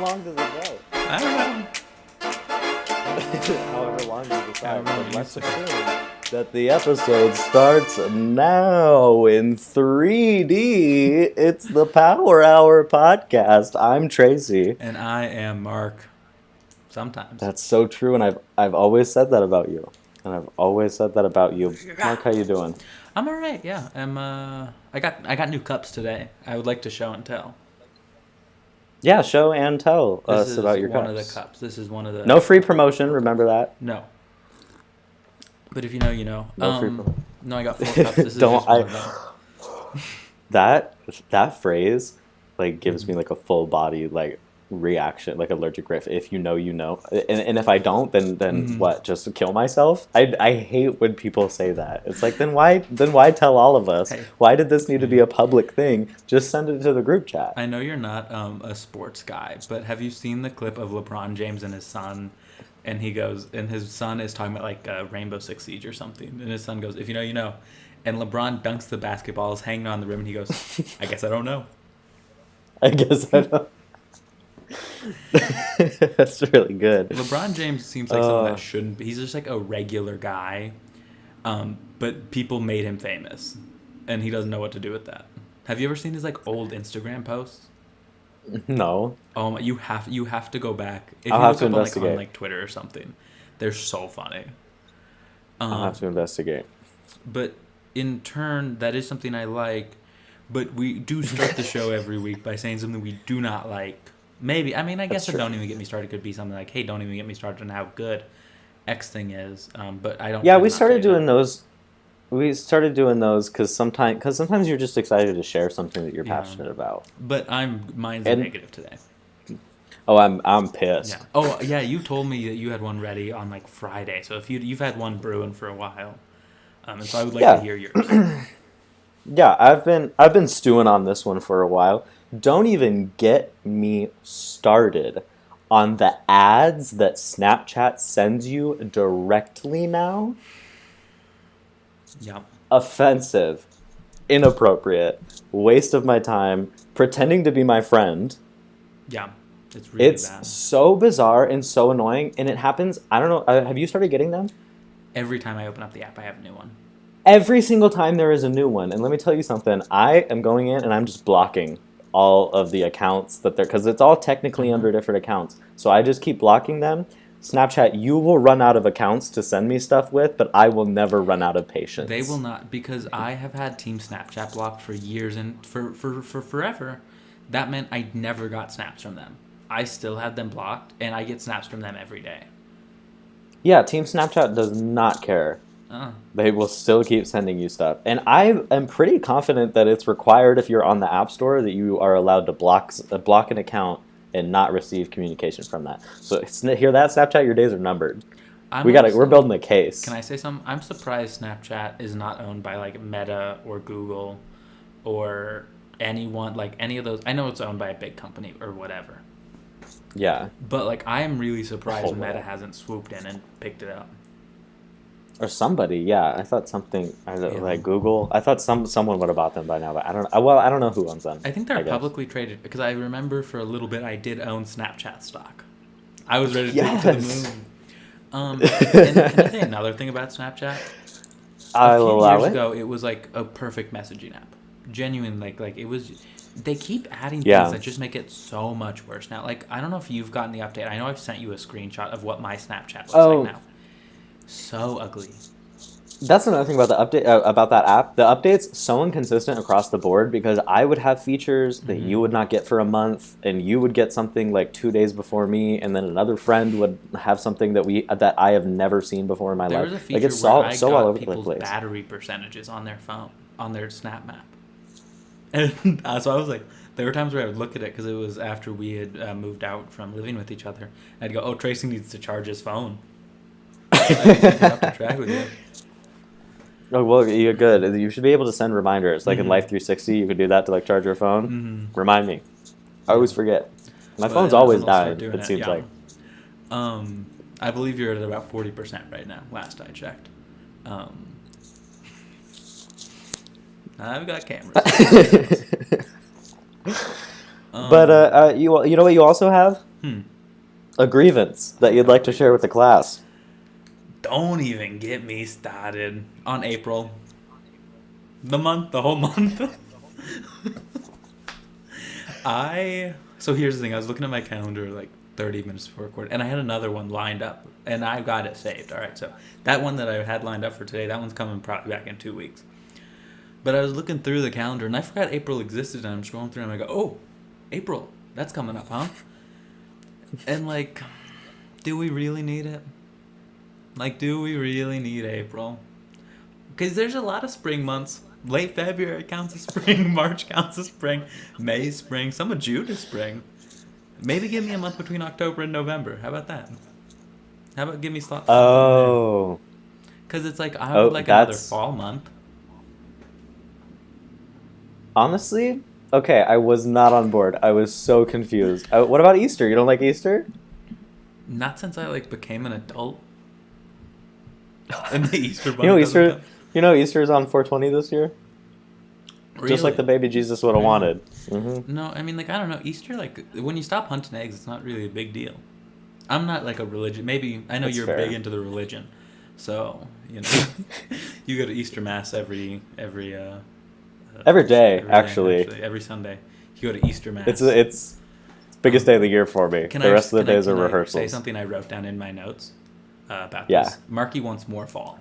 long does it go? I don't know. However long you decide. However long But you let's decide. assume that the episode starts now in 3D. It's the Power Hour podcast. I'm Tracy. And I am Mark. Sometimes. That's so true, and I've always said that about you. Mark, how you doing? I'm all right. Yeah. I got new cups today. I would like to show and tell. Yeah, show and tell This us is about your one cups. of the cups. This is one of the. No free promotion. Remember that. No. But if you know, you know. No free promotion. No, I got 4 cups. This is Don't just one of them. That phrase like gives me like a full body like reaction, like allergic reaction. If you know, you know, and if I don't, then what? Just to kill myself? I hate when people say that. It's like then why tell all of us? Hey. Why did this need to be a public thing? Just send it to the group chat. I know you're not a sports guy, but have you seen the clip of LeBron James and his son? And he goes, and his son is talking about like Rainbow Six Siege or something. And his son goes, "If you know, you know." And LeBron dunks the basketball, is hanging on the rim, and he goes, "I guess I don't know." I guess I don't. That's really good. LeBron James seems like someone that shouldn't be. He's just like a regular guy, but people made him famous, and he doesn't know what to do with that. Have you ever seen his like old Instagram posts? No. Oh my, you have to go back. If I'll you have look to up investigate. on like Twitter or something, they're so funny. I'll have to investigate. But in turn, that is something I like. But we do start the show every week by saying something we do not like. Maybe. I mean, I guess That's true. Don't Even Get Me Started could be something like, hey, don't even get me started on how good X thing is. But I don't. Yeah, I'm we not started saying doing that. those. We started doing those because sometimes you're just excited to share something that you're Yeah. passionate about. But mine's And- negative today. Oh, I'm pissed. Yeah. Oh, yeah. You told me that you had one ready on like Friday. So if you've had one brewing for a while, and so I would like Yeah. to hear yours. Yeah, I've been stewing on this one for a while. Don't even get me started on the ads that Snapchat sends you directly now. Yeah. Offensive, inappropriate, waste of my time, pretending to be my friend. Yeah. It's really It's bad. so bizarre and so annoying, and it happens. I don't know. Have you started getting them? Every time I open up the app, I have a new one. Every single time there is a new one. And let me tell you something. I am going in and I'm just blocking all of the accounts that they're, because it's all technically under different accounts. So I just keep blocking them. Snapchat, you will run out of accounts to send me stuff with, but I will never run out of patience. They will not, because I have had Team Snapchat blocked for years and for forever. That meant I never got snaps from them. I still had them blocked, and I get snaps from them every day. Yeah, Team Snapchat does not care. They will still keep sending you stuff. And I am pretty confident that it's required if you're on the App Store that you are allowed to block an account and not receive communication from that. So hear that, Snapchat? Your days are numbered. We're building a case. Can I say something? I'm surprised Snapchat is not owned by like Meta or Google or anyone, like any of those. I know it's owned by a big company or whatever. Yeah. But like I am really surprised Oh, Meta wow. hasn't swooped in and picked it up. Or somebody, yeah. I thought something, like Google. I thought someone would have bought them by now, but I don't. Well, I don't know who owns them. I think they're guess. publicly traded because I remember for a little bit I did own Snapchat stock. I was ready to take it to the moon. And can I say another thing about Snapchat? I'll A few allow years it. ago, it was like a perfect messaging app. Genuine, like it was. They keep adding things Yeah. that just make it so much worse now. Like I don't know if you've gotten the update. I know I've sent you a screenshot of what my Snapchat looks like now. So ugly. That's another thing about the update about that app. The update's so inconsistent across the board because I would have features that you would not get for a month, and you would get something like 2 days before me, and then another friend would have something that I have never seen before in my There life. was a feature Like it's where so I all got over the people's place. battery percentages on their phone, on their Snap map. And so I was like, there were times where I would look at it because it was after we had moved out from living with each other. I'd go, oh, Tracy needs to charge his phone. I'd keep up to track with you. Oh well, you're good. You should be able to send reminders, like in Life 360. You could do that to like charge your phone. Remind me. I always forget. My phone's Well, always I'll start dying. doing It seems like. I believe you're at about 40% right now. Last I checked. I've got cameras. But you know what you also have? A grievance that you'd like to share with the class. Don't even get me started on April. The whole month. So here's the thing. I was looking at my calendar like 30 minutes before recording, and I had another one lined up, and I got it saved. All right, so that one that I had lined up for today, that one's coming probably back in 2 weeks. But I was looking through the calendar, and I forgot April existed, and I'm scrolling through, and I go, oh, April, that's coming up, huh? And, like, do we really need it? Like, do we really need April? Because there's a lot of spring months. Late February counts as spring. March counts as spring. May is spring. Some of June is spring. Maybe give me a month between October and November. How about that? How about give me slots? Oh. Because it's like, I would like another fall month. Honestly, okay, I was not on board. I was so confused. What about Easter? You don't like Easter? Not since I like became an adult. And the Easter bunny You know Easter is on 420 this year? Really? Just like the baby Jesus would have wanted. Mm-hmm. No, I mean, like, I don't know. Easter, like, when you stop hunting eggs, it's not really a big deal. I'm not, like, a religion. Maybe, I know you're big into the religion. So, you know, you go to Easter Mass every day, actually. Every Sunday. You go to Easter Mass. It's the biggest day of the year for me. The rest of the days are rehearsals. Say something I wrote down in my notes about this. Marky wants more fall.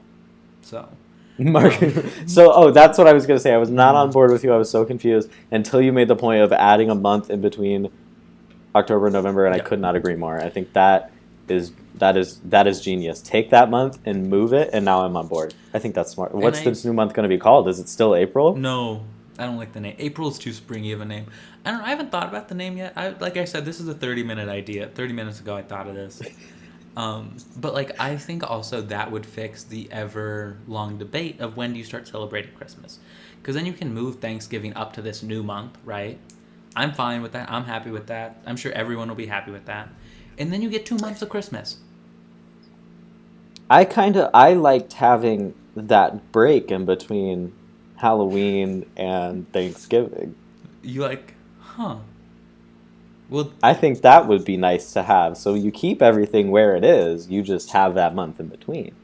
So... that's what I was going to say. I was not on board with you. I was so confused until you made the point of adding a month in between October and November, and I could not agree more. I think that is genius. Take that month and move it, and now I'm on board. I think that's smart. What's this new month going to be called? Is it still April? No, I don't like the name. April is too springy of a name. I haven't thought about the name yet. Like I said, this is a 30-minute idea. 30 minutes ago, I thought of this. But like I think also that would fix the ever long debate of when do you start celebrating Christmas, because then you can move Thanksgiving up to this new month, right? I'm fine with that. I'm happy with that. I'm sure everyone will be happy with that. And then you get 2 months of Christmas. I liked having that break in between Halloween and Thanksgiving. You like, huh? Well, I think that would be nice to have. So you keep everything where it is. You just have that month in between.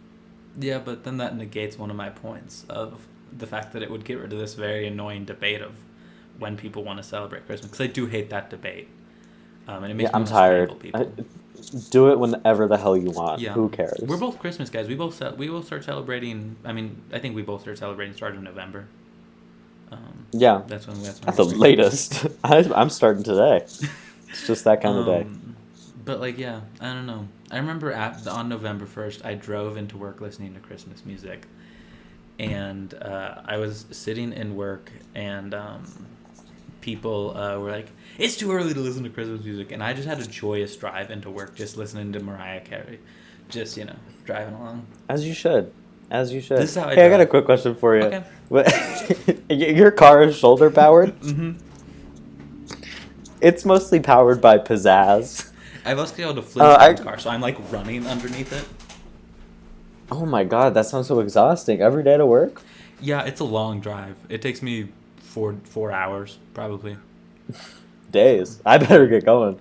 Yeah, but then that negates one of my points of the fact that it would get rid of this very annoying debate of when people want to celebrate Christmas. Because I do hate that debate. And it makes me I'm tired. Do it whenever the hell you want. Yeah. Who cares? We're both Christmas guys. We will start celebrating. I mean, I think we both start celebrating start of November. Yeah. That's when at the latest. I'm starting today. It's just that kind of day. But, like, yeah, I don't know. I remember on November 1st, I drove into work listening to Christmas music. And I was sitting in work, and people were like, it's too early to listen to Christmas music. And I just had a joyous drive into work just listening to Mariah Carey. Just, driving along. As you should. This is how I got a quick question for you. Okay. Your car is shoulder powered? Mm-hmm. It's mostly powered by pizzazz. I've also been able to flip my car, so I'm like running underneath it. Oh my god, that sounds so exhausting. Every day to work? Yeah, it's a long drive. It takes me 4 hours, probably. Days. I better get going.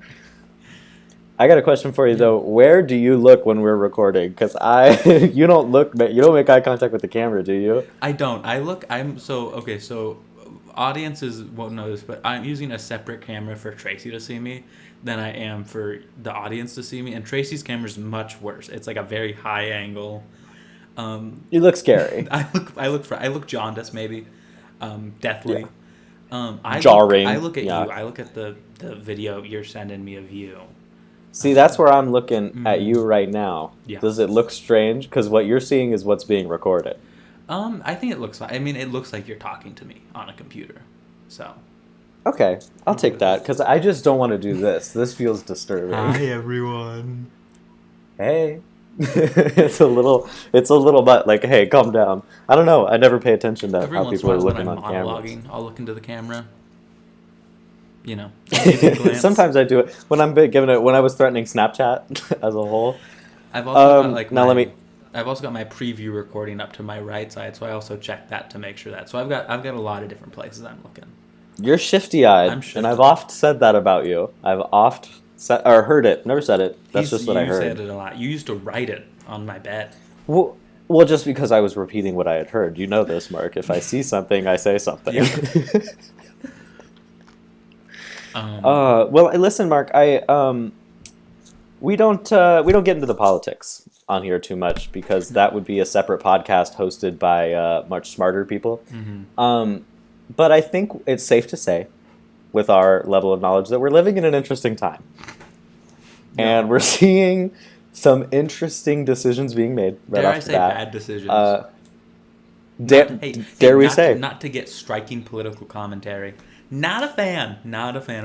I got a question for you though. Where do you look when we're recording? Because you don't make eye contact with the camera, do you? I don't. So audiences won't know this, but I'm using a separate camera for Tracy to see me than I am for the audience to see me. And Tracy's camera is much worse. It's like a very high angle. You look scary. I look jaundiced, maybe, deathly. Yeah. Jarring. I look at you. I look at the video you're sending me of you. See, that's where I'm looking at you right now. Yeah. Does it look strange? Because what you're seeing is what's being recorded. I think it looks fine. I mean, it looks like you're talking to me on a computer. So. Okay, I'll take that because I just don't want to do this. This feels disturbing. Hi, everyone. Hey. It's a little, but like, hey, calm down. I don't know. I never pay attention to how people are looking on cameras. I'll look into the camera. Sometimes I do it when I'm when I was threatening Snapchat as a whole. I've also got I've also got my preview recording up to my right side, so I also check that to make sure that. So I've got a lot of different places I'm looking. You're shifty-eyed, and I've oft said that about you. I've oft or heard it. Never said it. That's just what I heard. You said it a lot. You used to write it on my bed. Well, just because I was repeating what I had heard. You know this, Mark. If I see something, I say something. Yeah. Well, listen, Mark. We don't get into the politics on here too much because that would be a separate podcast hosted by much smarter people. Mm-hmm. But I think it's safe to say, with our level of knowledge, that we're living in an interesting time, and we're seeing some interesting decisions being made right dare off I the say bat. bad decisions? Dare we say? Not to get striking political commentary. Not a fan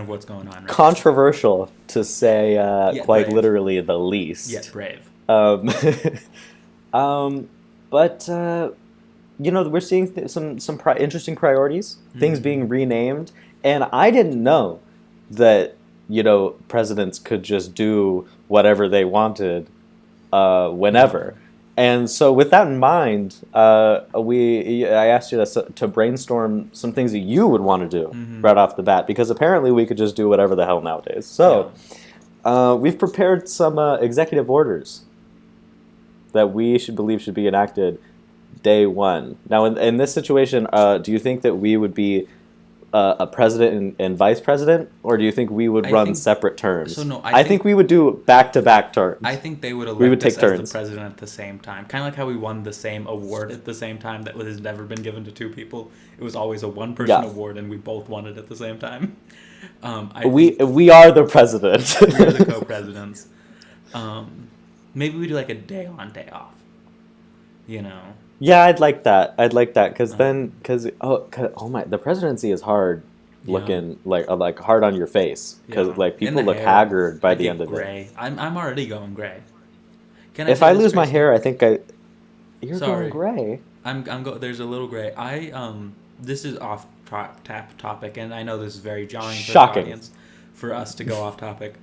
of what's going on right Controversial, to say quite brave. Literally the least. Yet brave. But we're seeing some interesting priorities, things being renamed, and I didn't know that presidents could just do whatever they wanted, whenever. And so, with that in mind, I asked you to brainstorm some things that you would want to do right off the bat, because apparently we could just do whatever the hell nowadays. So, we've prepared some executive orders that we should be enacted day one. Now, in this situation, do you think that we would be a president and vice president, or do you think we would run separate terms? So no, I think we would do back-to-back terms. I think they would elect we would take us turns. as the president at the same time. Kind of like how we won the same award at the same time that has never been given to two people. It was always a one-person award, and we both won it at the same time. We are the president. We're the co-presidents. Maybe we do like a day on, day off. Yeah, I'd like that. Because the presidency is hard looking, like hard on your face, because people look haggard by the end of it. I'm already going gray. If I lose my hair, I think you're going gray. There's a little gray. This is off topic, and I know this is very jarring for the audience for us to go off topic.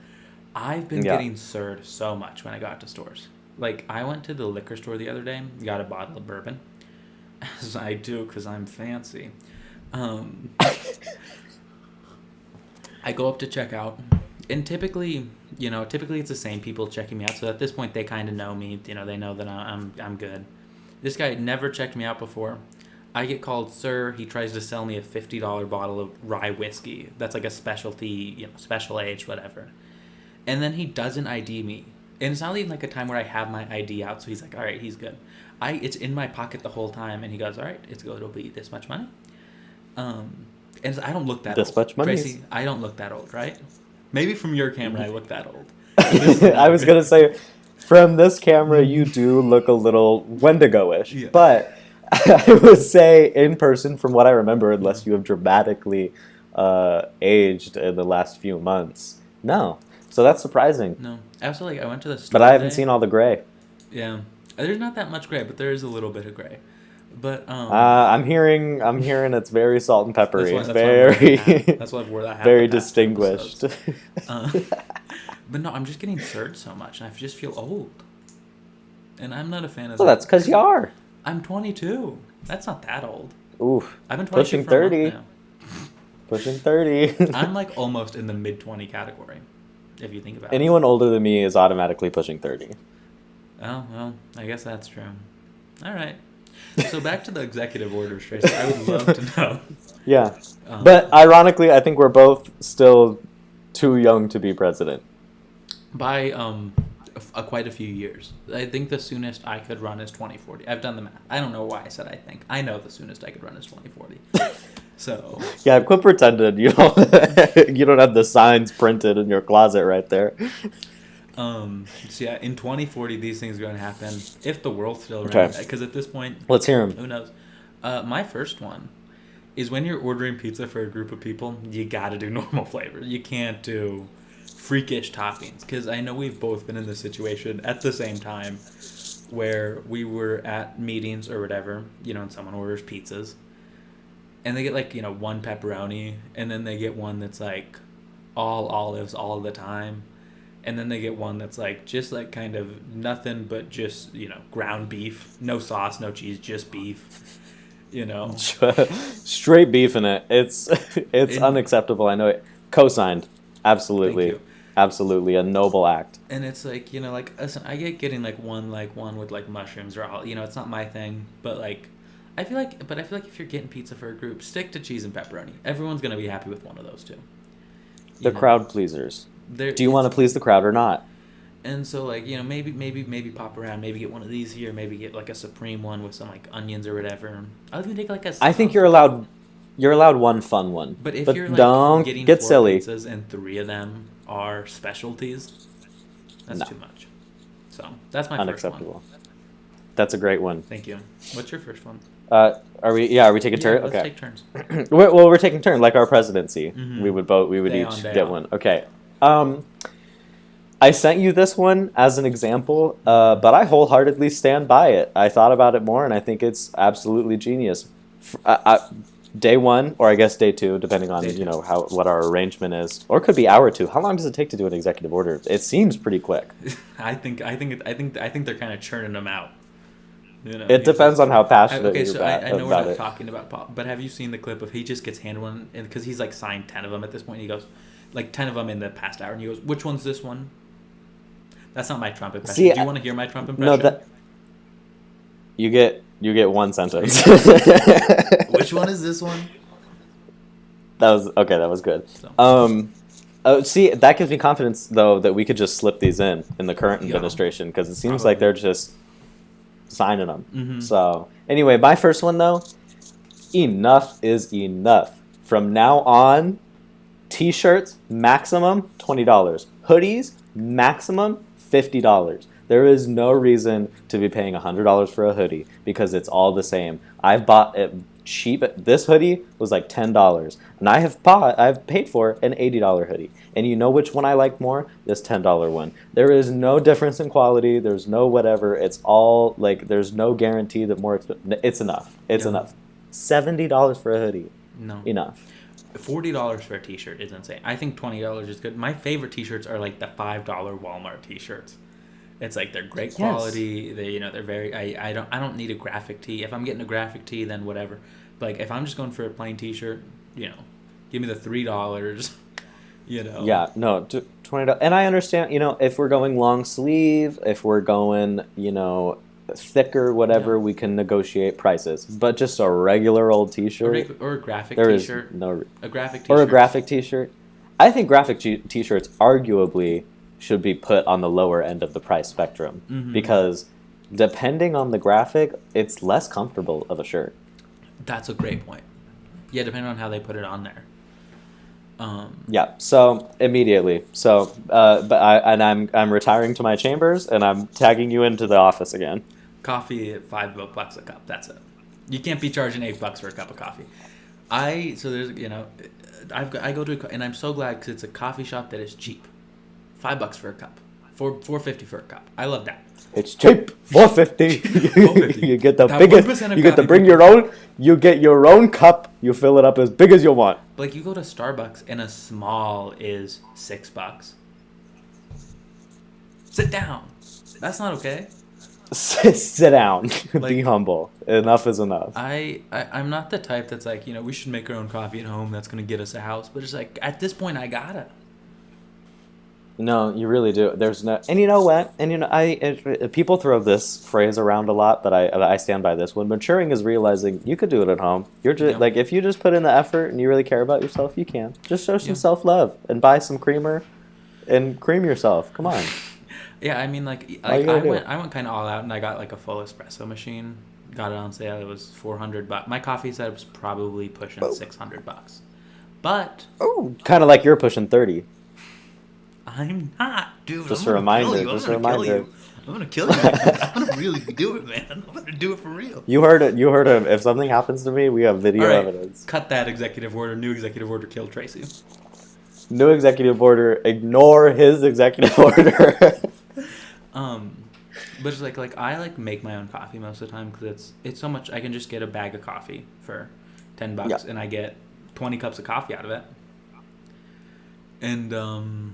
I've been getting sirred so much when I go out to stores. Like, I went to the liquor store the other day, got a bottle of bourbon, as I do because I'm fancy. I go up to check out, and typically it's the same people checking me out. So at this point, they kind of know me. They know that I'm good. This guy never checked me out before. I get called sir. He tries to sell me a $50 bottle of rye whiskey. That's like a specialty, special age, whatever. And then he doesn't ID me. And it's not even like a time where I have my ID out, so he's like, all right, he's good. It's in my pocket the whole time, and he goes, all right, it'll be this much money. And I don't look that old. This much money? Tracy, I don't look that old, right? Maybe from your camera I look that old. I was going to say, from this camera, you do look a little Wendigo-ish. Yeah. But I would say, in person, from what I remember, unless you have dramatically aged in the last few months, no. So that's surprising. No. Also, I went to the store But I haven't seen all the gray. Yeah. There's not that much gray, but there is a little bit of gray. But I'm hearing it's very salt and peppery. That's why I've wore that hat. Very distinguished. But no, I'm just getting sirred so much, and I just feel old. And I'm not a fan of that. Well, that's because you are. I'm 22. That's not that old. Oof. I've been 22 pushing for 30. A month now. Pushing 30. I'm almost in the mid-20 category, if you think about it. Anyone older than me is automatically pushing 30. Oh, well, I guess that's true. All right. So back to the executive orders, Tracy. I would love to know. Yeah. But ironically, I think we're both still too young to be president. By quite a few years. I think the soonest I could run is 2040. I've done the math. I don't know why I said I think. I know the soonest I could run is 2040. So. Yeah, quit pretending. You don't have the signs printed in your closet right there. So yeah, in 2040, these things are going to happen if the world's still around. Because at this point, let's hear them. Who knows? My first one is when you're ordering pizza for a group of people, you got to do normal flavors. You can't do freakish toppings. Because I know we've both been in this situation at the same time, where we were at meetings or whatever, and someone orders pizzas, and they get one pepperoni, and then they get one that's all olives all the time. And then they get one that's just kind of nothing but just, ground beef. No sauce, no cheese, just beef. Straight beef in it. It's unacceptable. I know it. Co-signed. Absolutely. Thank Absolutely, a noble act. And it's like, like, listen, I get getting like one with like mushrooms or all, it's not my thing, but like, I feel like if you're getting pizza for a group, stick to cheese and pepperoni. Everyone's gonna be happy with one of those two. The crowd pleasers. Do you want to please the crowd or not? And so like, maybe pop around, maybe get one of these here, maybe get like a supreme one with some like onions or whatever. I was gonna take like a. I think you're allowed one fun one. But if you're like don't getting get 4 silly. pizzas and 3 of them are specialties, that's too much. So that's my unacceptable. First one. That's a great one. Thank you. What's your first one? Are we taking turns? Let's Okay. take turns. We're taking turns like our presidency. Mm-hmm. We would Day each get on. one. Okay. I sent you this one as an example, but I wholeheartedly stand by it. I thought about it more, and I think it's absolutely genius. Day one, or I guess day two, depending on what our arrangement is, or it could be hour 2. How long does it take to do an executive order? It seems pretty quick. I think they're kind of churning them out. It depends on how passionate you're about it. Okay, so I know we're not talking about Paul, but have you seen the clip of he just gets handed one, and because he's like signed 10 of them at this point, and he goes, like 10 of them in the past hour, and he goes, "Which one's this one?" That's not my Trump impression. Do you want to hear my Trump impression? No, you get one sentence. Which one is this one? That was good. So. See, that gives me confidence though that we could just slip these in the current administration, because it seems like they're just signing them. Mm-hmm. So anyway, my first one though, enough is enough. From now on, t-shirts maximum $20, hoodies maximum $50. There is no reason to be paying $100 for a hoodie, because it's all the same. I've bought it cheap. This hoodie was like $10, and I've paid for an $80 hoodie. And you know which one I like more? This $10 one. There is no difference in quality. There's no whatever. It's all like, there's no guarantee that more expensive. It's enough. It's enough. $70 for a hoodie. No. Enough. $40 for a t-shirt is insane. I think $20 is good. My favorite t-shirts are like the $5 Walmart t-shirts. It's like they're great quality. Yes. They're very. I don't need a graphic tee. If I'm getting a graphic tee, then whatever. But like if I'm just going for a plain t-shirt, give me the $3. Yeah, no, $20. And I understand. If we're going long sleeve, if we're going, thicker, whatever, we can negotiate prices. But just a regular old t-shirt or a graphic t-shirt. A graphic t-shirt. Or a graphic t-shirt. I think graphic t-shirts arguably should be put on the lower end of the price spectrum, because depending on the graphic, it's less comfortable of a shirt. That's a great point. Yeah, depending on how they put it on there. Yeah. So immediately. So, I'm retiring to my chambers, and I'm tagging you into the office again. Coffee at $5 a cup. That's it. You can't be charging $8 for a cup of coffee. I go to and I'm so glad, because it's a coffee shop that is cheap. $5 for a cup. $4.50 for a cup. I love that. It's cheap. $4.50. You get the that biggest. You get to bring your own. You get your own cup. You fill it up as big as you want. Like you go to Starbucks and a small is $6. Sit down. That's not okay. Sit down. Be humble. Enough is enough. I'm not the type that's like, we should make our own coffee at home. That's gonna get us a house. But it's like at this point, I gotta. No, you really do. There's no, and you know what? And people throw this phrase around a lot, but I stand by this one. Maturing is realizing you could do it at home. You're just like, if you just put in the effort and you really care about yourself, you can. Just show some self-love and buy some creamer, and cream yourself. Come on. Yeah, I mean, I went kind of all out, and I got like a full espresso machine. Got it on sale. It was $400. My coffee set was probably pushing $600. But kind of like you're pushing 30. I'm not, dude. Just a reminder. I'm gonna kill you. I'm gonna really do it, man. I'm gonna do it for real. You heard it. If something happens to me, we have video evidence. Cut that executive order. New executive order. Kill Tracy. New executive order. Ignore his executive order. But it's like I make my own coffee most of the time, because it's so much. I can just get a bag of coffee for $10, and I get 20 cups of coffee out of it. And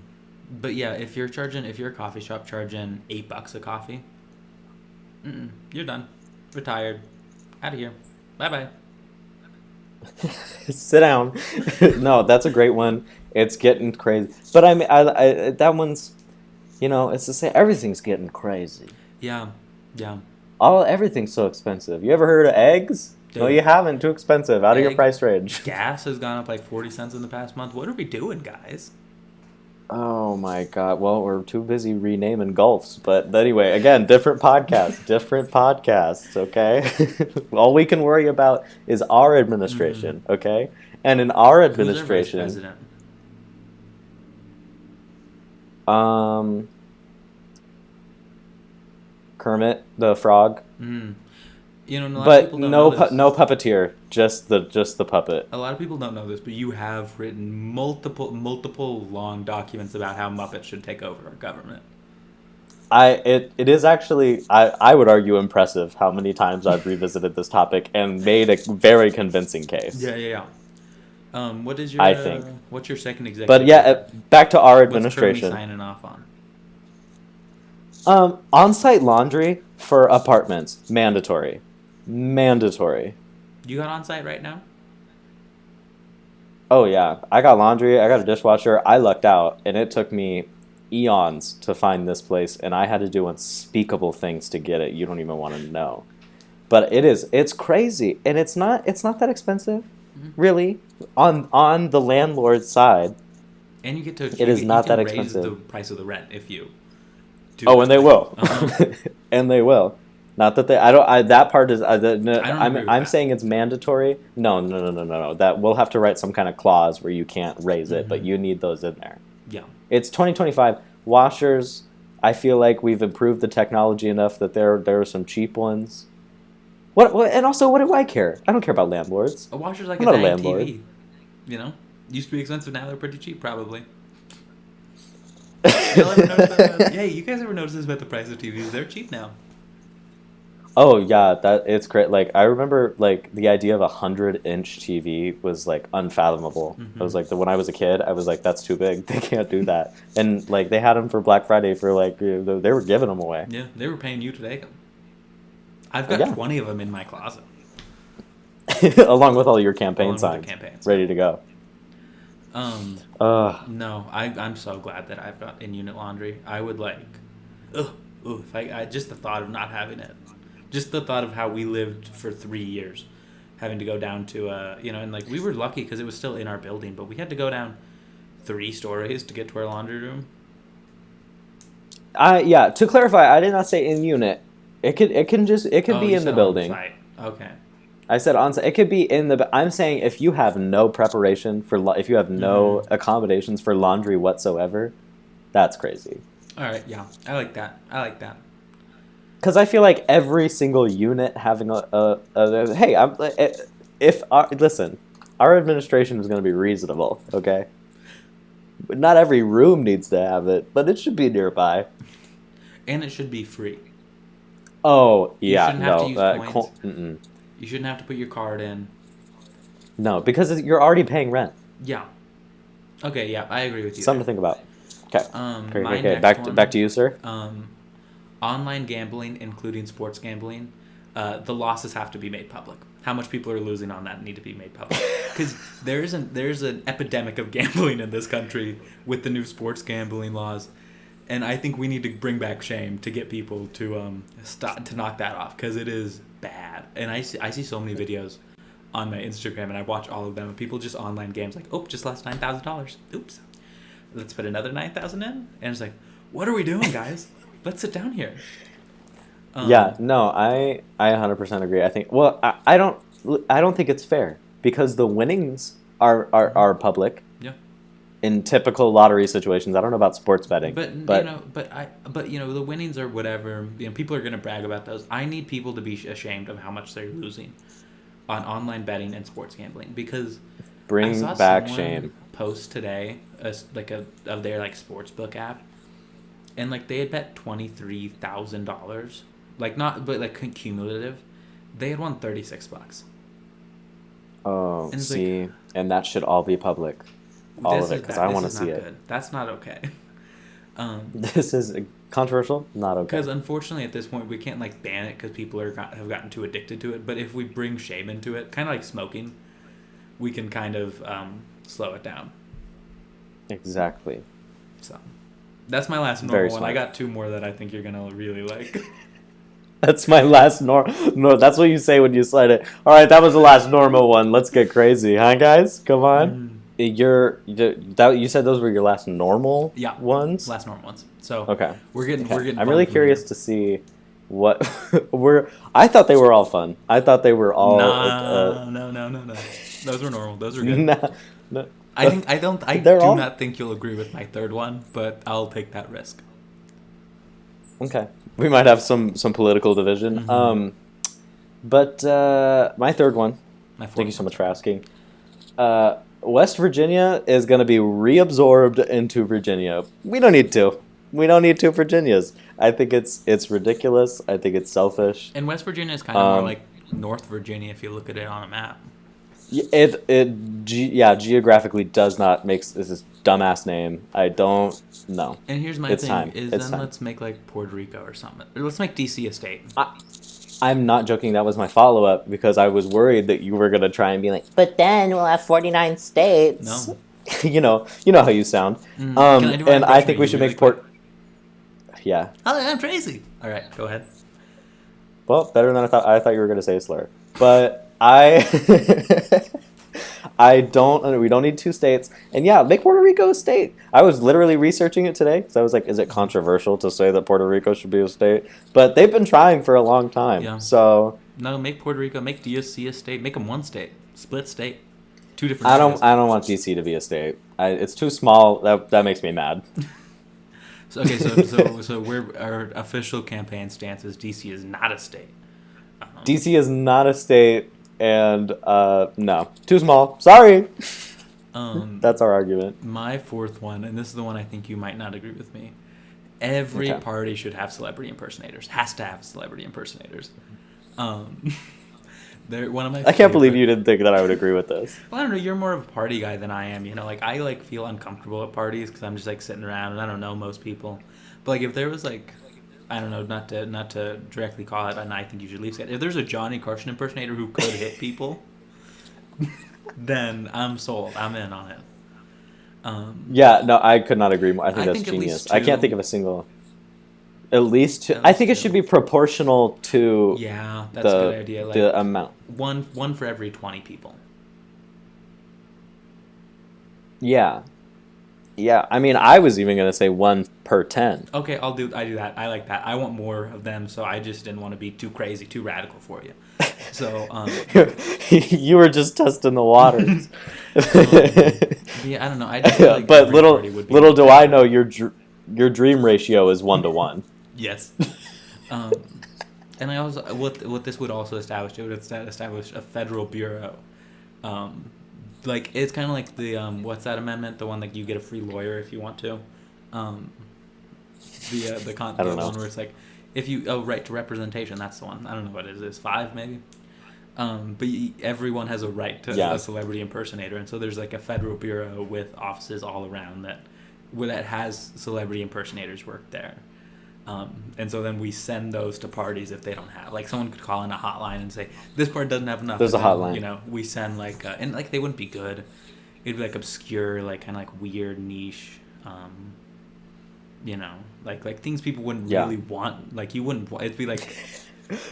but yeah, if you're a coffee shop charging $8 a coffee, you're done, retired, out of here, bye bye. Sit down. No, that's a great one. It's getting crazy. But I mean, that one's, it's to say everything's getting crazy. Yeah, yeah. Everything's so expensive. You ever heard of eggs? Dude, No, you haven't. Too expensive. Out of your price range. Gas has gone up like 40 cents in the past month. What are we doing, guys? Oh my God. Well, we're too busy renaming Gulfs. But anyway, again, different podcasts. Different podcasts, okay? All we can worry about is our administration, okay? And in our administration... Who's our vice president? Kermit the Frog. You know, but no puppeteer, just the puppet. A lot of people don't know this, but you have written multiple long documents about how Muppets should take over our government. It is actually I would argue impressive how many times I've revisited this topic and made a very convincing case. Yeah. What is your? I think. What's your second executive? But yeah, back to our administration. What's Kermit signing off on? On-site laundry for apartments, mandatory. You got on-site right now? Oh yeah, I got laundry, I got a dishwasher. I lucked out, and it took me eons to find this place, and I had to do unspeakable things to get it. You don't even want to know. But it's crazy, and it's not that expensive, really, on the landlord's side. And you get to it is not that expensive. Raise the price of the rent if you. And they will, and they will. Not that they. That part is. I'm saying it's mandatory. No. That we'll have to write some kind of clause where you can't raise it, but you need those in there. Yeah. It's 2025. Washers. I feel like we've improved the technology enough that there are some cheap ones. What? And also, what do I care? I don't care about landlords. A washer's like I'm a not a dang landlord. TV. Used to be expensive. Now they're pretty cheap, probably. Yeah, you guys ever notice this about the price of TVs? They're cheap now. Oh yeah, it's great. Like I remember, like the idea of 100-inch TV was like unfathomable. I was like, when I was a kid, I was like, that's too big. They can't do that. And like they had them for Black Friday for like they were giving them away. Yeah, they were paying you to take them. I've got 20 of them in my closet, along with all your campaign signs, ready to go. No, I'm so glad that I've got in-unit laundry. I would like, if I just the thought of not having it. Just the thought of how we lived for 3 years, having to go down to, and like we were lucky because it was still in our building, but we had to go down 3 stories to get to our laundry room. Yeah. To clarify, I did not say in unit. It could be in the building. On-site. Okay. I said on-site. It could be in the. I'm saying if you have no preparation if you have no accommodations for laundry whatsoever, that's crazy. All right. Yeah, I like that. Because I feel like every single unit having listen, our administration is going to be reasonable, okay? But not every room needs to have it, but it should be nearby. And it should be free. Oh, yeah, you shouldn't have to use points. You shouldn't have to put your card in. No, because you're already paying rent. Yeah. Okay, yeah, I agree with you. Something to think about. Okay. Okay. Back to you, sir. Online gambling, including sports gambling, the losses have to be made public. How much people are losing on that need to be made public. Because there's an epidemic of gambling in this country with the new sports gambling laws. And I think we need to bring back shame to get people to knock that off, because it is bad. And I see so many videos on my Instagram, and I watch all of them, of people just online games like, just lost $9,000. Oops. Let's put another 9,000 in. And it's like, what are we doing, guys? Let's sit down here. I 100% agree. I think. Well, I don't think it's fair because the winnings are public. Yeah. In typical lottery situations, I don't know about sports betting, but the winnings are whatever. People are gonna brag about those. I need people to be ashamed of how much they're losing on online betting and sports gambling, because bring back shame. Post today of their like sportsbook app. And like they had bet $23,000, like cumulative. They had won $36. Oh, see, and that should all be public, all of it, because I want to see it. Good. That's not okay. This is controversial. Not okay. Because unfortunately, at this point, we can't ban it because people have gotten too addicted to it. But if we bring shame into it, kind of like smoking, we can kind of slow it down. Exactly. So that's my last Very normal one. I smart. got two more that I think you're gonna really like. That's my last no. That's what you say when you slide it. All right, that was the last normal one. Let's get crazy, huh, guys? Come on. Mm. You said those were your last normal Yeah, ones. last normal ones. So Okay. we're getting. I'm fun really from curious here. to see what were. I thought they were all fun. I thought they were all Nah, no. Those were normal. Those were good. nah, no. I They're do all not think you'll agree with my third one, but I'll take that risk. okay. We might have some political division. Mm-hmm. But my third one. My fourth Thank you so one. much for asking. West Virginia is going to be reabsorbed into Virginia. We don't need two. We don't need two Virginias. I think it's ridiculous. I think it's selfish. And West Virginia is kind of more Um, like North Virginia if you look at it on a map. Geographically does not make this is dumbass name. I don't know. And here's my It's thing: time. is It's then time. let's make like Puerto Rico or something. Or let's make DC a state. I'm not joking. That was my follow up because I was worried that you were gonna try and be like, but then we'll have 49 states. No. you know how you sound. Can I do my And I impression think of we you should really make quick? Yeah. Hi, I'm Tracy. All right, go ahead. Well, better than I thought. I thought you were gonna say a slur, but I. I don't. We don't need two states, and yeah, make Puerto Rico a state. I was literally researching it today because I was like, "Is it controversial to say that Puerto Rico should be a state?" But they've been trying for a long time. Yeah. So No, make Puerto Rico, make DSC a state, make them one state, split state, two different. I areas. don't want DC to be a state. It's too small. That makes me mad. So okay, so our official campaign stance is DC is not a state. DC is not a state, and no, too small. Sorry. That's our argument. My fourth one, and this is the one I think you might not agree with me. Every Okay. party should have celebrity impersonators. Has to have celebrity impersonators. They're one of my. I can't believe favorite- you didn't think that I would agree with this. Well, I don't know. You're more of a party guy than I am. You know, like I like feel uncomfortable at parties because I'm just like sitting around and I don't know most people. But like if there was like, I don't know, not to directly call it, and I think you should leave. If there's a Johnny Carson impersonator who could hit people, then I'm sold. I'm in on it. Yeah, no, I could not agree more. I think I that's think at genius. least I can't two. think of a single. At least two. At I least think it two. should be proportional to Yeah, that's a good idea. Like the amount. one for every 20 people. Yeah. Yeah, I mean, I was even going to say 1 per 10. Okay, I do that. I like that. I want more of them, so I just didn't want to be too crazy, too radical for you. So, You were just testing the waters. yeah, I don't know. I just feel like But every little party would be little do better. I know your dream ratio is 1 to 1. Yes. And I also what this would also establish, it would establish a federal bureau. Like it's kind of like the what's that amendment? The one that you get a free lawyer if you want to. I don't know. One where it's like if you right to representation. That's the one. I don't know what it is. 5 maybe. But everyone has a right to Yeah. a celebrity impersonator, and so there's like a federal bureau with offices all around that has celebrity impersonators work there. And so then we send those to parties if they don't have. Like someone could call in a hotline and say, "This part doesn't have enough." There's a And then, hotline. You know, we send like, and like they wouldn't be good. It'd be like obscure, like kind of like weird niche. You know, like things people wouldn't Yeah. really want. Like you wouldn't. It'd be like.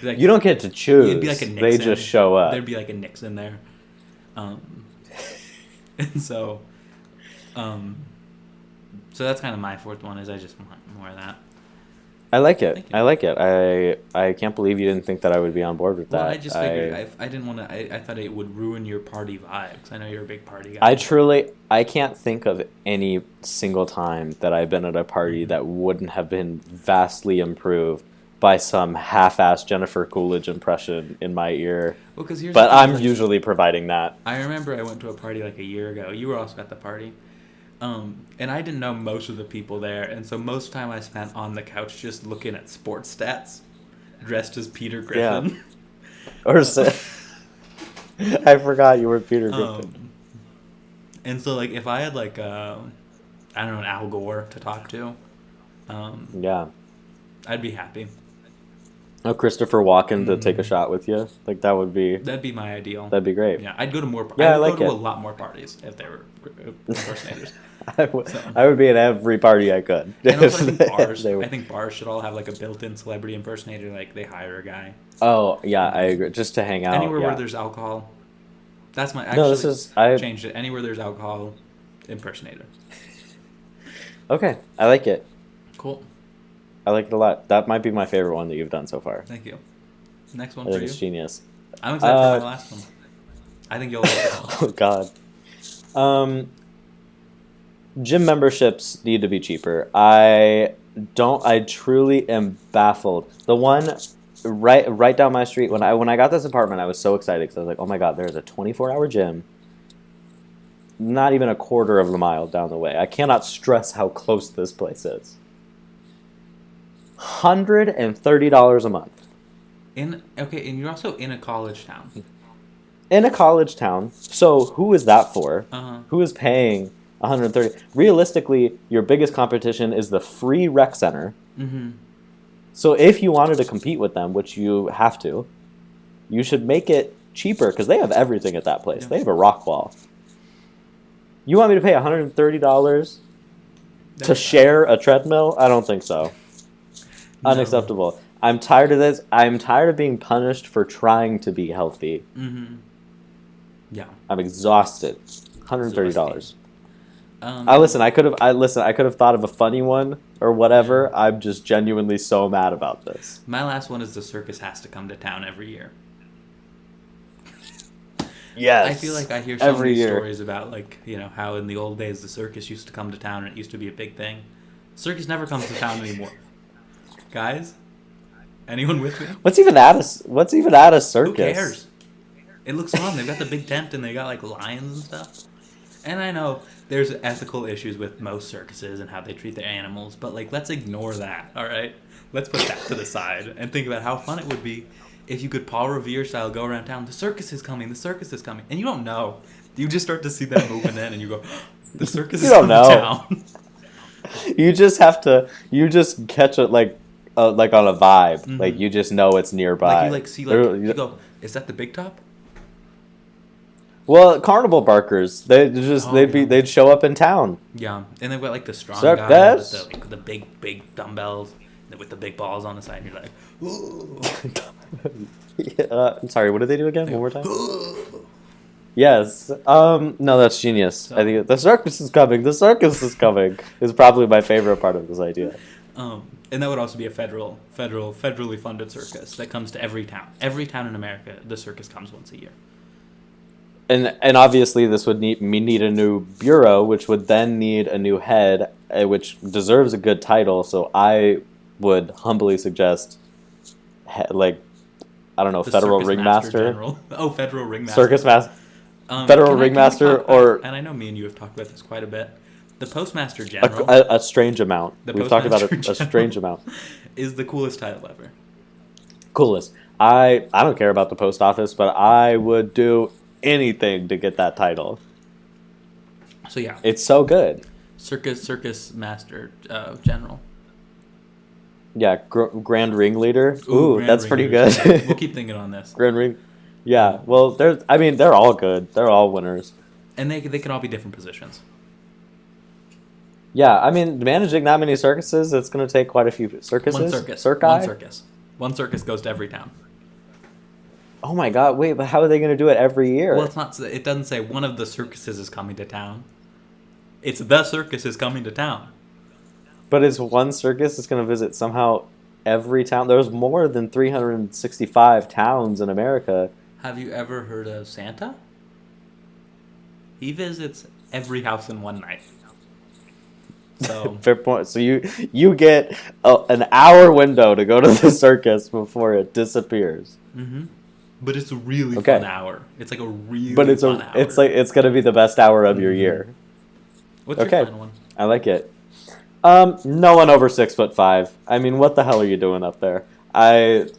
You don't get to choose. It'd be like a Nixon. They just show up. There'd be like a Nixon there. And so that's kind of my fourth one. Is I just want more of that. I like it. Thank you. I like it. I can't believe you didn't think that I would be on board with that. Well, I just figured I didn't want to. I thought it would ruin your party vibes. I know you're a big party guy. I can't think of any single time that I've been at a party that wouldn't have been vastly improved by some half-assed Jennifer Coolidge impression in my ear. Well, because But I'm usually providing that. I remember I went to a party like a year ago. You were also at the party. And I didn't know most of the people there, and so most time I spent on the couch just looking at sports stats, dressed as Peter Griffin. Or I forgot you were Peter Griffin. And so like if I had like I don't know, an Al Gore to talk to, Yeah. I'd be happy. Oh, Christopher Walken to take a shot with you. Like, That'd be my ideal. That'd be great. Yeah, I'd go to more. Yeah, I would go to it. a lot more parties if they were impersonators. I would be at every party I could. And also, I think bars should all have like a built-in celebrity impersonator. Like they hire a guy. Oh yeah, I agree. Just to hang out. Anywhere yeah. where there's alcohol. That's my. No, this is I changed it. Anywhere there's alcohol, impersonator. Okay, I like it. Cool. I like it a lot. That might be my favorite one that you've done so far. Thank you. Next one I for think you. it's genius. I'm excited for my last one. I think you'll like it. Oh God. Gym memberships need to be cheaper. I truly am baffled. The one right down my street, when I got this apartment, I was so excited because I was like, oh my God, there's a 24-hour gym not even a quarter of a mile down the way. I cannot stress how close this place is. $130 a month. And you're also in a college town. In a college town. So who is that for? Uh-huh. Who is paying $130? Realistically, your biggest competition is the free rec center. Mm-hmm. So if you wanted to compete with them, which you have to, you should make it cheaper because they have everything at that place. Yeah. They have a rock wall. You want me to pay $130 to share a treadmill? I don't think so. No. Unacceptable. I'm tired of this. I'm tired of being punished for trying to be healthy. Mm-hmm. Yeah. I'm exhausted. $130. I could have thought of a funny one or whatever. Yeah. I'm just genuinely so mad about this. My last one is the circus has to come to town every year. Yes. I feel like I hear so many stories about how in the old days the circus used to come to town and it used to be a big thing. Circus never comes to town anymore. Guys, anyone with me? What's even at a circus? Who cares? It looks fun. They've got the big tent and they got like lions and stuff. And I know there's ethical issues with most circuses and how they treat their animals, but let's ignore that. All right, let's put that to the side and think about how fun it would be if you could Paul Revere style go around town. The circus is coming. The circus is coming, and you don't know. You just start to see them moving in, and you go, "The circus is coming to town." You just have to. You just catch it like on a vibe. Mm-hmm. Like you just know it's nearby. You go, "Is that the big top?" Well, carnival barkers, they'd show up in town. Yeah, and they've got the strong circus guy with the big dumbbells with the big balls on the side. And you're like, ooh. I'm sorry. What did they do again? One more time. Yes. No, that's genius. So, I think the circus is coming. The circus is coming. Is probably my favorite part of this idea. And that would also be a federally funded circus that comes to every town. Every town in America, the circus comes once a year. And obviously this would need a new bureau, which would then need a new head, which deserves a good title. So I would humbly suggest, federal ringmaster. Oh, federal ringmaster. Circus master. Federal ringmaster, and I know me and you have talked about this quite a bit. The postmaster general. A strange amount. We've talked about a strange amount. Is the coolest title ever. Coolest. I don't care about the post office, but I would do anything to get that title. So yeah, it's so good. Circus master general. Yeah, grand ringleader. Ooh, that's pretty good. We'll keep thinking on this. Grand ring. Yeah, well, they're all good. They're all winners. And they can all be different positions. Yeah, I mean, managing that many circuses, it's going to take quite a few circuses. One circus. One circus goes to every town. Oh my God! Wait, but how are they going to do it every year? Well, it's not. It doesn't say one of the circuses is coming to town. It's the circus is coming to town. But is one circus is going to visit somehow every town? There's more than 365 towns in America. Have you ever heard of Santa? He visits every house in one night. So fair point. So you get an hour window to go to the circus before it disappears. Mm-hmm. But it's a really fun hour. It's like a really fun hour. It's gonna be the best hour of your year. What's your final one? I like it. No one over 6'5". I mean, what the hell are you doing up there? If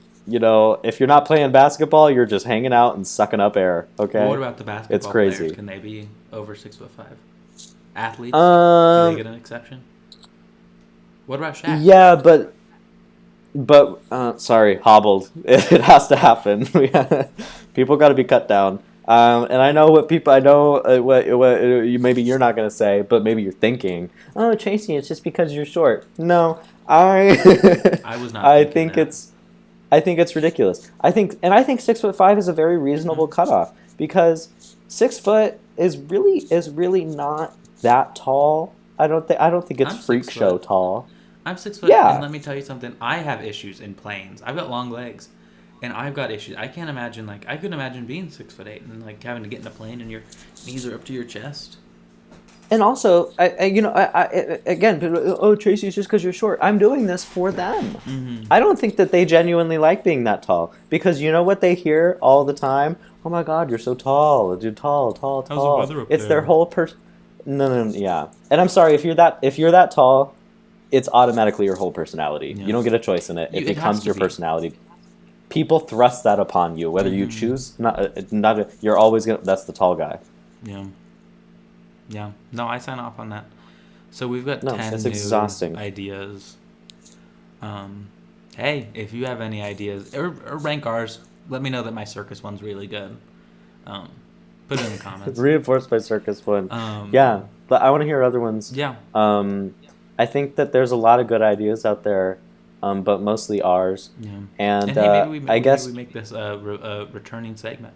you're not playing basketball, you're just hanging out and sucking up air. Okay. Well, what about the basketball It's crazy. players? Can they be over 6'5"? Athletes? Can they get an exception? What about Shaq? Yeah, but But sorry, hobbled. It has to happen. People got to be cut down. And I know what people. I know maybe you're not gonna say, but maybe you're thinking, "Oh, Tracy, it's just because you're short." No, I. I was not I thinking think that. it's. I think it's ridiculous. I think 6'5" is a very reasonable cutoff because 6 foot is really not that tall. I don't think it's I'm freak 6 foot. show tall. I'm 6 foot, and Yeah. let me tell you something. I have issues in planes. I've got long legs, and I've got issues. I can't imagine I couldn't imagine being 6'8" and having to get in a plane and your knees are up to your chest. And also, again, oh, Tracy, it's just because you're short. I'm doing this for them. Mm-hmm. I don't think that they genuinely like being that tall because you know what they hear all the time? Oh my God, you're so tall. You're tall, tall, How's the tall. weather up It's there? their whole person. No, no, no, yeah. And I'm sorry if you're that tall, it's automatically your whole personality. Yeah. You don't get a choice in it. It It has becomes to your be. personality. People thrust that upon you, whether you Mhm. choose not. You're always gonna. That's the tall guy. Yeah. Yeah. No, I sign off on that. So we've got No, 10 it's new exhausting. ideas. Hey, if you have any ideas, or rank ours, let me know that my circus one's really good. Put it in the comments. Reinforced by circus one. Um, Yeah, but I want to hear other ones. Yeah. I think that there's a lot of good ideas out there, but mostly ours. Yeah. And hey, I guess maybe we make this a returning segment.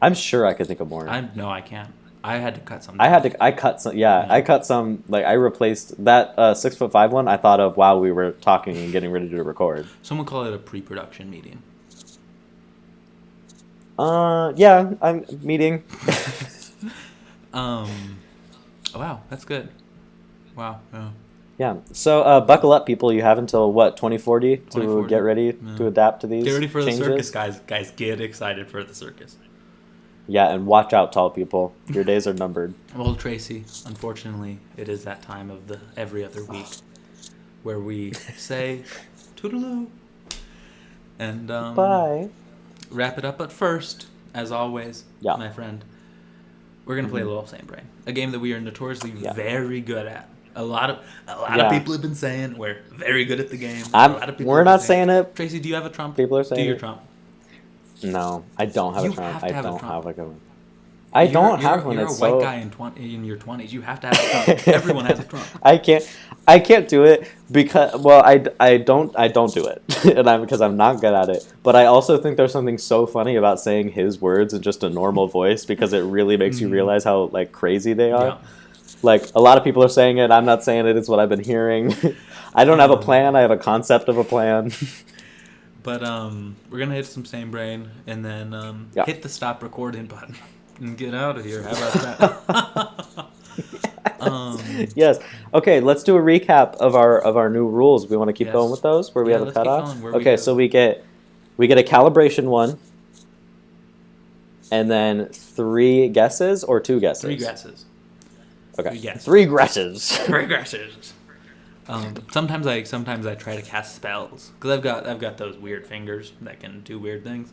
I'm sure I could think of more. No, I can't. I had to cut something. I cut some. Yeah, I cut some. Like I replaced that 6'5" one. I thought of while we were talking and getting ready to record. Someone call it a pre-production meeting. Yeah, I'm meeting. Oh, wow, that's good. Wow. Yeah. Yeah. So buckle up, people. You have until what 2040 to 2040. get ready Yeah. to adapt to these. Get ready for changes. the circus, guys. Guys, get excited for the circus. Yeah, and watch out, tall people. Your days are numbered. Well, Tracy, unfortunately, it is that time of the every other week where we say toodaloo and Bye. wrap it up. But first, as always, Yeah. my friend, we're gonna play a little Same Brain, a game that we are notoriously very good at. A lot of people have been saying we're very good at the game. A lot of people We're have been not saying it. Tracy, do you have a trump? People are saying Do your it. trump. No, I don't have You a trump. have to I have a don't trump. have like a. I don't have one. You're It's a white so. guy in your 20s. You have to have a trump. Everyone has a trump. I can't do it because I don't do it and because I'm not good at it. But I also think there's something so funny about saying his words in just a normal voice because it really makes you realize how like crazy they are. Yeah. Like a lot of people are saying it. I'm not saying it. It's what I've been hearing. I don't have a plan. I have a concept of a plan. But we're gonna hit some Same Brain and then hit the stop recording button and get out of here. How about that? Yes. Okay. Let's do a recap of our new rules. We want to keep going with those where we have a let's keep cutoff. going. Where we Okay. go. So we get a calibration one, and then 3 guesses or 2 guesses. 3 guesses. Okay. 3 guesses. 3 guesses. 3 guesses. Sometimes I try to cast spells because I've got those weird fingers that can do weird things.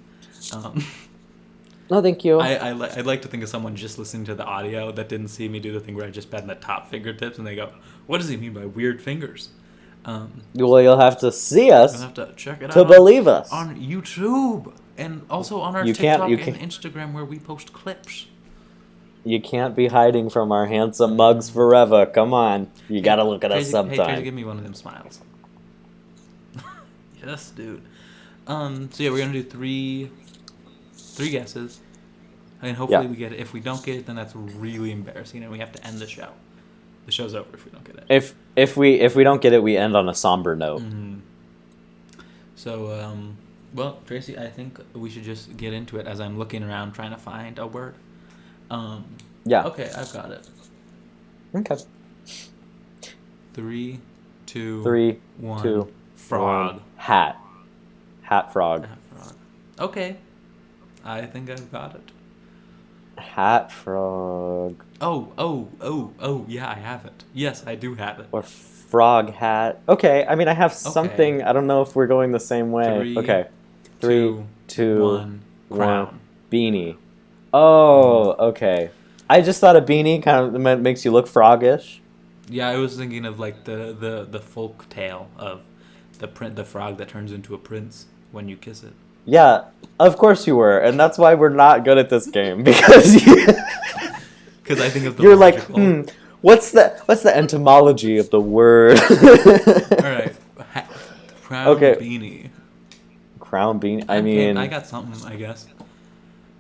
No, thank you. I'd like to think of someone just listening to the audio that didn't see me do the thing where I just bend the top fingertips and they go, "What does he mean by weird fingers?" Well, you'll have to see us You'll have to check it to out believe us. on YouTube and also on our You TikTok can't- and Instagram where we post clips. You can't be hiding from our handsome mugs forever. Come on. You gotta look at us Hey, sometime. Tracy, give me one of them smiles. Yes, dude. So yeah, we're gonna do three guesses, and hopefully we get it. If we don't get it, then that's really embarrassing, and we have to end the show. The show's over if we don't get it. If we don't get it, we end on a somber note. Mm-hmm. So, well, Tracy, I think we should just get into it as I'm looking around trying to find a word. Yeah. Okay, I've got it. Okay. 3, 2, 3, 1. 2, Frog. 1. Hat frog. Frog. Okay, I think I've got it. Hat frog. Oh, yeah, I have it. Yes, I do have it. Or frog hat. Okay, I mean I have something. I don't know if we're going the same way. 3, Okay. 3, 2, 1. 1. Crown. Beanie. Oh, okay. I just thought a beanie kind of makes you look froggish. Yeah, I was thinking of like the folk tale of the frog that turns into a prince when you kiss it. Yeah, of course you were, and that's why we're not good at this game because I think of the you're logical. like, what's the etymology of the word? All right, crown beanie. Crown beanie. I mean, I got something, I guess.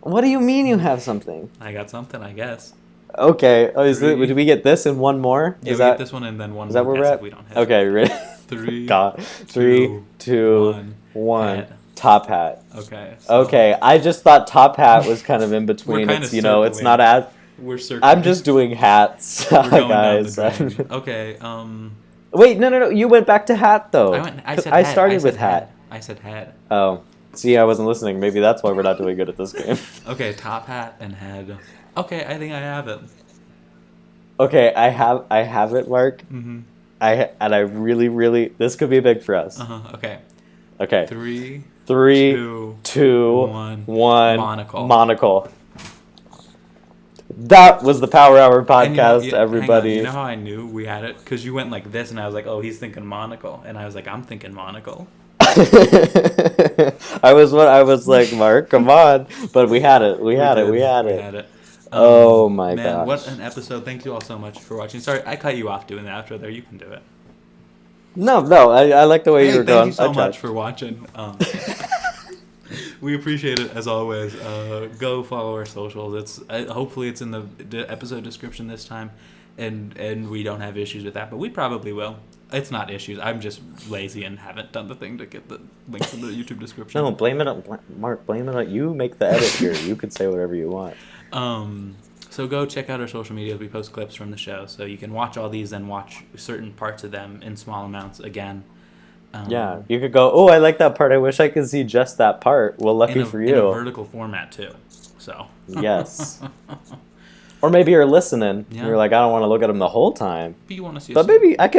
What do you mean you have something? I got something, I guess. Okay. Oh, do we get this and one more? Yeah, we get this one and then one more. Is that where we're at? If we don't have okay, ready? 3, God. 3, 2, 1. Hat. Top hat. Okay. Okay. I just thought top hat was kind of in between. It's it's not as. We're circling. I'm just doing hats, guys. Okay. Wait, no. You went back to hat though. I started with hat. I said hat. Oh. See, I wasn't listening. Maybe that's why we're not doing good at this game. Okay, top hat and head. Okay, I think I have it. Okay, I have it, Mark. Mm-hmm. I really this could be big for us. Okay. Okay. 3, 2, 1. Monocle. That was the Power Hour podcast, everybody. You know how I knew we had it? Because you went like this, and I was like, "Oh, he's thinking monocle," and I was like, "I'm thinking monocle." I was like, Mark, come on, but we had it. We had it. Oh my god! What an episode! Thank you all so much for watching. Sorry, I cut you off doing the outro there. You can do it. No, I like the way you were going. Thank you so much for watching. We appreciate it as always. Go follow our socials. Hopefully it's in the episode description this time, and we don't have issues with that, but we probably will. It's not issues. I'm just lazy and haven't done the thing to get the links in the YouTube description. No, blame it on Mark. Blame it on you. Make the edit here. You can say whatever you want. So go check out our social media. We post clips from the show, so you can watch all these and watch certain parts of them in small amounts again. Yeah, you could go, oh, I like that part. I wish I could see just that part. Well, lucky for you. In a vertical format, too. So. Yes. Or maybe you're listening. Yeah. You're like, I don't want to look at them the whole time. But you want to see But maybe I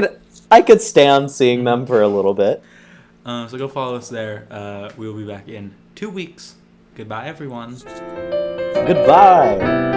could stand seeing them for a little bit. So go follow us there. We'll be back in 2 weeks. Goodbye, everyone. Goodbye.